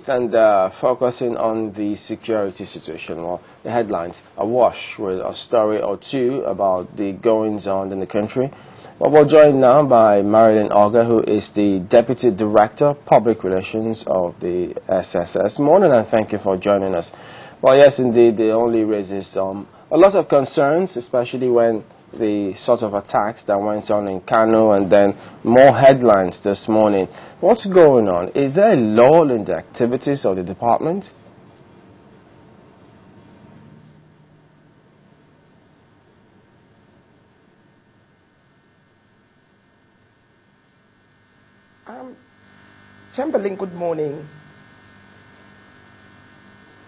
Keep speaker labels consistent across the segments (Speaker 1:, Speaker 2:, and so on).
Speaker 1: And focusing on the security situation. Well, the headlines awash with a story or two about the goings-on in the country. Well, we're joined now by Marilyn Ogar, who is the Deputy Director of Public Relations of the SSS. Morning, and thank you for joining us. Well, yes, indeed, it only raises a lot of concerns, especially when the sort of attacks that went on in Kano and then more headlines this morning. What's going on? Is there a lull in the activities of the department?
Speaker 2: Chamberlain, good morning.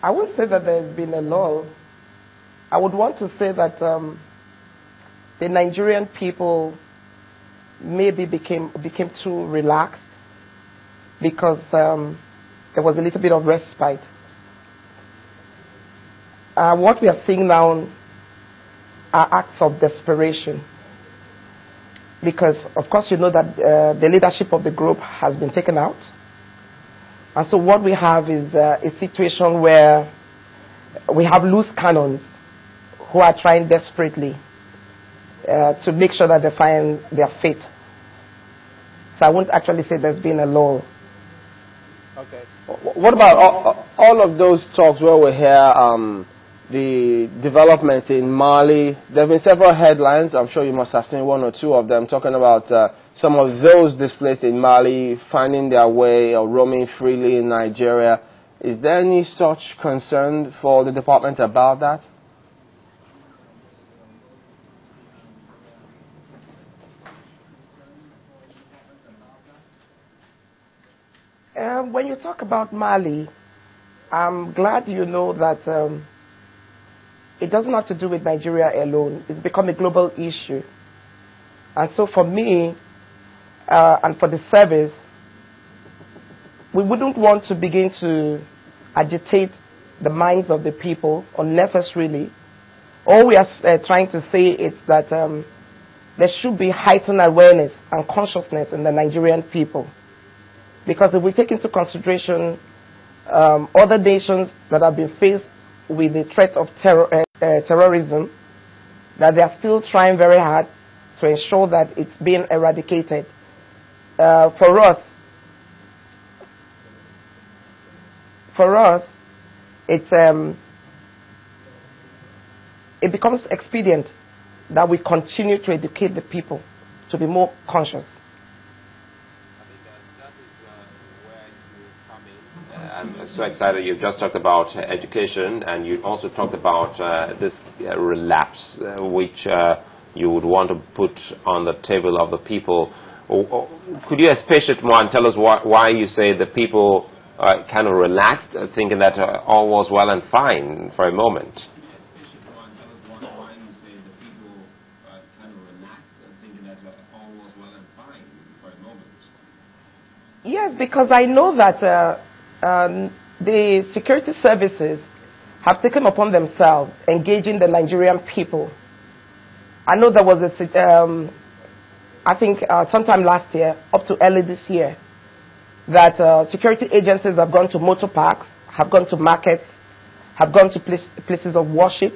Speaker 2: I won't say that there's been a lull. I would want to say that the Nigerian people maybe became too relaxed because there was a little bit of respite. What we are seeing now are acts of desperation because, of course, you know that the leadership of the group has been taken out. And so what we have is a situation where we have loose cannons who are trying desperately to make sure that they find their fate. So I won't actually say there's been a lull.
Speaker 1: Okay. What about all of those talks where we hear the development in Mali? There have been several headlines. I'm sure you must have seen one or two of them talking about some of those displaced in Mali finding their way or roaming freely in Nigeria. Is there any such concern for the department about that?
Speaker 2: When you talk about Mali, I'm glad you know that it doesn't have to do with Nigeria alone. It's become a global issue. And so for me and for the service, we wouldn't want to begin to agitate the minds of the people unnecessarily. All we are trying to say is that there should be heightened awareness and consciousness in the Nigerian people. Because if we take into consideration other nations that have been faced with the threat of terrorism, that they are still trying very hard to ensure that it's being eradicated. For us, it becomes expedient that we continue to educate the people to be more conscious.
Speaker 3: I'm so excited. You just talked about education, and you also talked about this relapse, which you would want to put on the table of the people. Could you expatiate more and tell us why you say the people kind of relaxed, thinking that all was well and fine for a moment?
Speaker 2: Yes, because I know that the security services have taken upon themselves engaging the Nigerian people. I know there was sometime last year, up to early this year, that security agencies have gone to motor parks, have gone to markets, have gone to places of worship,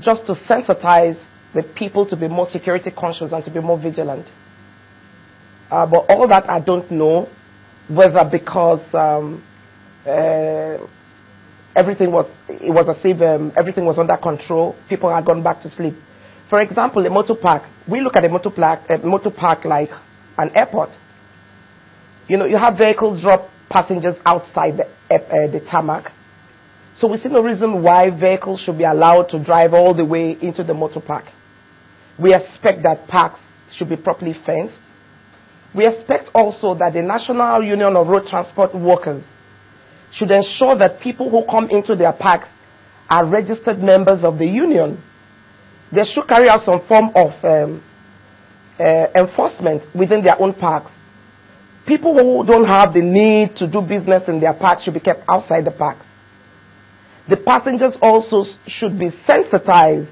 Speaker 2: just to sensitize the people to be more security conscious and to be more vigilant. But all that I don't know, whether because everything was as if everything was under control, people had gone back to sleep. For example, a motor park, we look at a motor park like an airport. You know, you have vehicles drop passengers outside the tarmac. So we see no reason why vehicles should be allowed to drive all the way into the motor park. We expect that parks should be properly fenced. We expect also that the National Union of Road Transport Workers should ensure that people who come into their parks are registered members of the union. They should carry out some form of enforcement within their own parks. People who don't have the need to do business in their parks should be kept outside the parks. The passengers also should be sensitized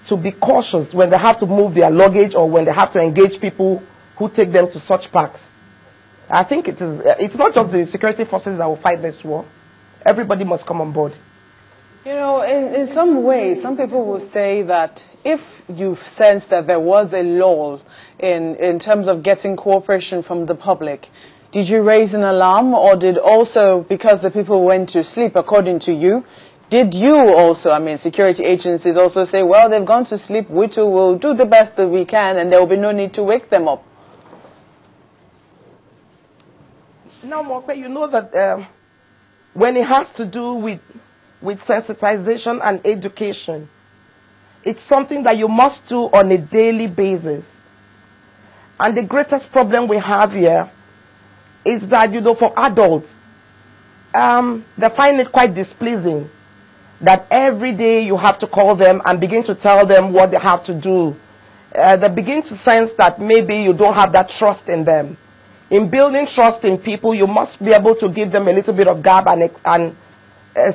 Speaker 2: to be cautious when they have to move their luggage or when they have to engage people who take them to such parks. I think it's not just the security forces that will fight this war. Everybody must come on board.
Speaker 4: You know, in some ways, some people will say that if you sense that there was a lull in terms of getting cooperation from the public, did you raise an alarm, or did also, because the people went to sleep, according to you, did you also, I mean, security agencies also say, well, they've gone to sleep, we too will do the best that we can, and there will be no need to wake them up?
Speaker 2: Now, Mokwe, you know that when it has to do with sensitization and education, it's something that you must do on a daily basis. And the greatest problem we have here is that, you know, for adults, they find it quite displeasing that every day you have to call them and begin to tell them what they have to do. They begin to sense that maybe you don't have that trust in them. In building trust in people, you must be able to give them a little bit of gab and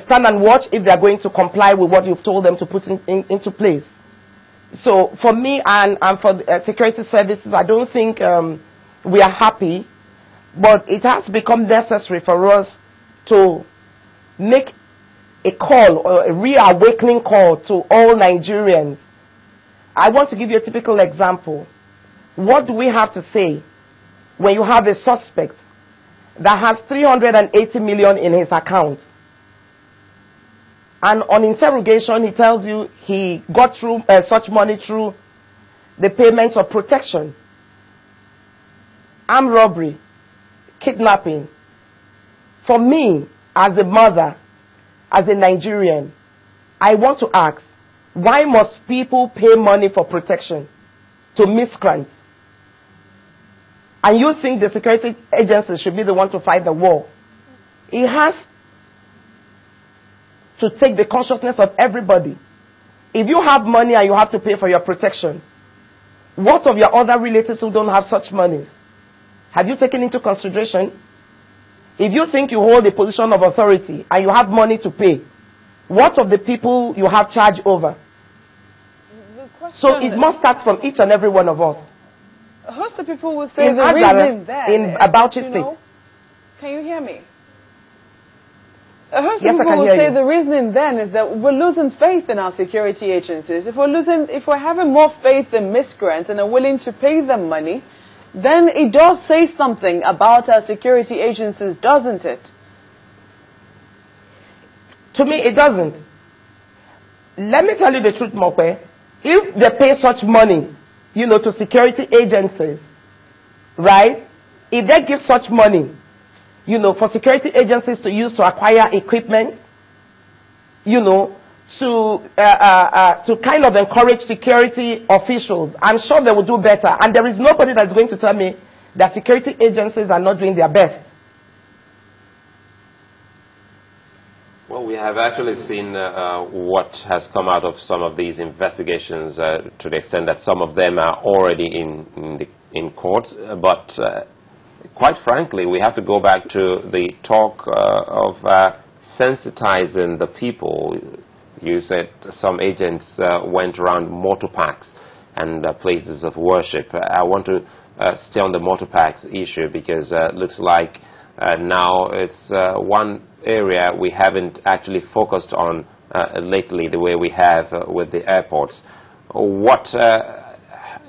Speaker 2: stand and watch if they're going to comply with what you've told them to put into place. So for me and for security services, I don't think we are happy, but it has become necessary for us to make a call, or a reawakening call to all Nigerians. I want to give you a typical example. What do we have to say when you have a suspect that has 380 million in his account, and on interrogation he tells you he got through such money through the payments of protection, armed robbery, kidnapping? For me, as a mother, as a Nigerian, I want to ask, why must people pay money for protection to miscreants? And you think the security agencies should be the one to fight the war? It has to take the consciousness of everybody. If you have money and you have to pay for your protection, what of your other relatives who don't have such money? Have you taken into consideration? If you think you hold a position of authority and you have money to pay, what of the people you have charge over? So it must start from each and every one of us.
Speaker 4: Most of the people will say the reason then,
Speaker 2: about it,
Speaker 4: can you hear me? Most people will say the reason then is that we're losing faith in our security agencies. If we're having more faith in miscreants and are willing to pay them money, then it does say something about our security agencies, doesn't it?
Speaker 2: To me, it doesn't. Let me tell you the truth, Mokwe. If they pay such money, you know, to security agencies, right? If they give such money, you know, for security agencies to use to acquire equipment, you know, to kind of encourage security officials, I'm sure they will do better. And there is nobody that's going to tell me that security agencies are not doing their best.
Speaker 3: Well, we have actually seen what has come out of some of these investigations to the extent that some of them are already in court. But quite frankly, we have to go back to the talk of sensitizing the people. You said some agents went around motor parks and places of worship. I want to stay on the motor parks issue because it looks like now it's one area we haven't actually focused on lately the way we have with the airports. What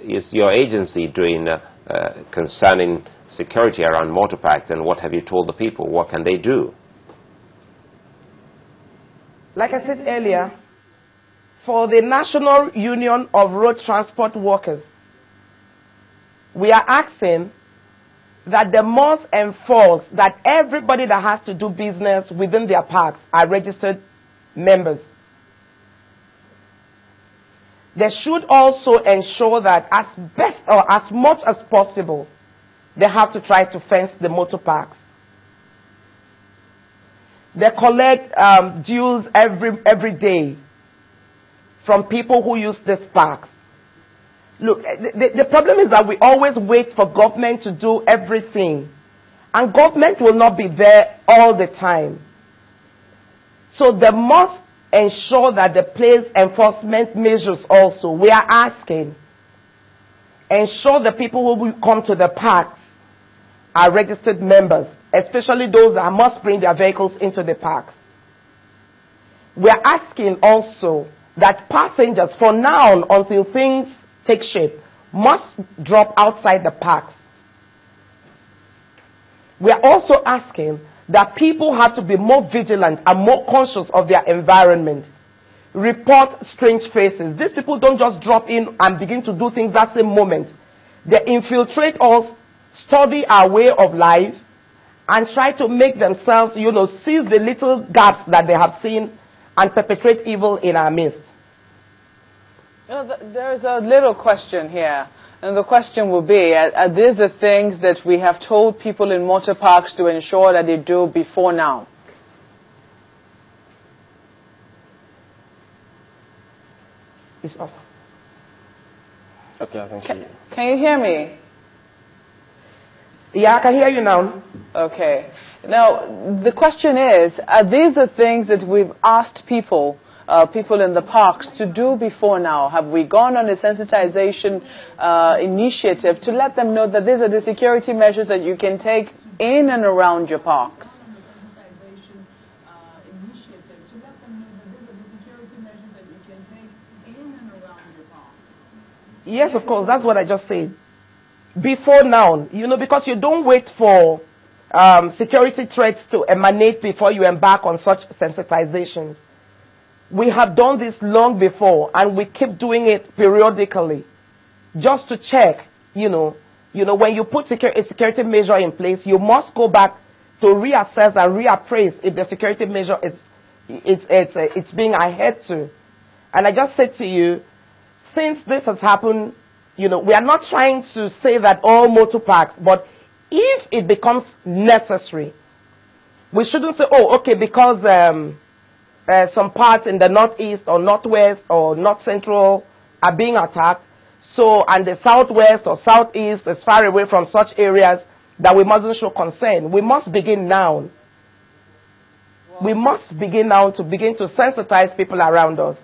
Speaker 3: is your agency doing concerning security around motor parks, and what have you told the people? What can they do?
Speaker 2: Like I said earlier, for the National Union of Road Transport Workers, we are asking that they must enforce that everybody that has to do business within their parks are registered members. They should also ensure that as best or as much as possible, they have to try to fence the motor parks. They collect dues every day from people who use these parks. Look, the problem is that we always wait for government to do everything. And government will not be there all the time. So they must ensure that they place enforcement measures also. We are asking, ensure the people who will come to the parks are registered members, especially those that must bring their vehicles into the parks. We are asking also that passengers, for now until things take shape, must drop outside the parks. We are also asking that people have to be more vigilant and more conscious of their environment. Report strange faces. These people don't just drop in and begin to do things that same moment. They infiltrate us, study our way of life, and try to make themselves, seize the little gaps that they have seen and perpetrate evil in our midst.
Speaker 4: There's a little question here, and the question will be, are these the things that we have told people in motor parks to ensure that they do before now?
Speaker 2: It's off.
Speaker 1: Okay, I think
Speaker 4: Can you hear me?
Speaker 2: Yeah, I can hear you now.
Speaker 4: Okay. Now, the question is, are these the things that we've asked people in the parks to do before now? Have we gone on a sensitization initiative to let them know that these are the security measures that you can take in and around your parks?
Speaker 2: Yes, of course. That's what I just said. Before now, because you don't wait for security threats to emanate before you embark on such sensitizations. We have done this long before, and we keep doing it periodically, just to check. When you put a security measure in place, you must go back to reassess and reappraise if the security measure it's being adhered to. And I just said to you, since this has happened, we are not trying to say that all motor parks, but if it becomes necessary, we shouldn't say, oh, okay, because some parts in the northeast or northwest or north central are being attacked, and the southwest or southeast is far away from such areas, that we mustn't show concern. We must begin now. We must begin now to begin to sensitize people around us.